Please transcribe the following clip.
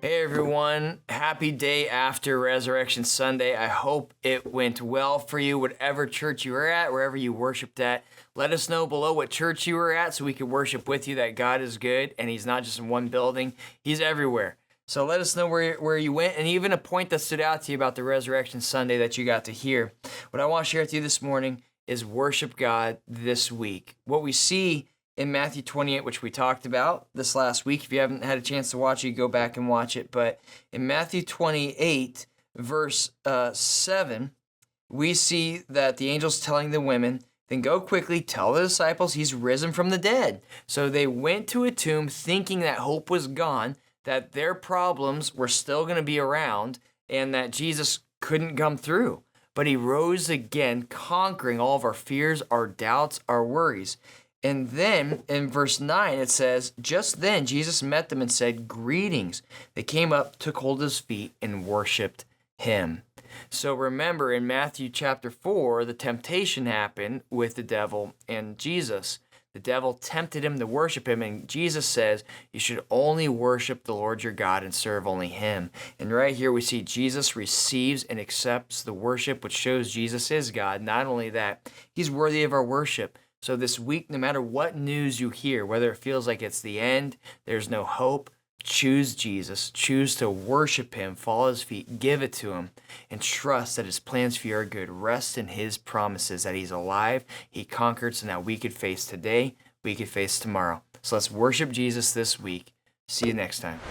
Hey everyone, happy day after Resurrection Sunday. I hope it went well for you, whatever church you were at, wherever you worshiped at. Let us know below what church you were at so we can worship with you that God is good and He's not just in one building, He's everywhere. So let us know where you went, and even a point that stood out to you about the Resurrection Sunday that you got to hear. What I want to share with you this morning is worship God this week. What we see in Matthew 28, which we talked about this last week. If you haven't had a chance to watch it, go back and watch it. But in Matthew 28, verse 7, we see that the angel's telling the women, then go quickly, tell the disciples he's risen from the dead. So they went to a tomb thinking that hope was gone, that their problems were still going to be around, and that Jesus couldn't come through. But he rose again, conquering all of our fears, our doubts, our worries. And then in verse 9, it says, just then Jesus met them and said, greetings. They came up, took hold of his feet, and worshiped him. So remember, in Matthew chapter 4, the temptation happened with the devil and Jesus. The devil tempted him to worship him, and Jesus says, you should only worship the Lord your God and serve only him. And right here we see Jesus receives and accepts the worship, which shows Jesus is God. Not only that, he's worthy of our worship. So this week, no matter what news you hear, whether it feels like it's the end, there's no hope, choose Jesus. Choose to worship him, fall at his feet, give it to him, and trust that his plans for you are good. Rest in his promises that he's alive, he conquered, so now we could face today, we could face tomorrow. So let's worship Jesus this week. See you next time.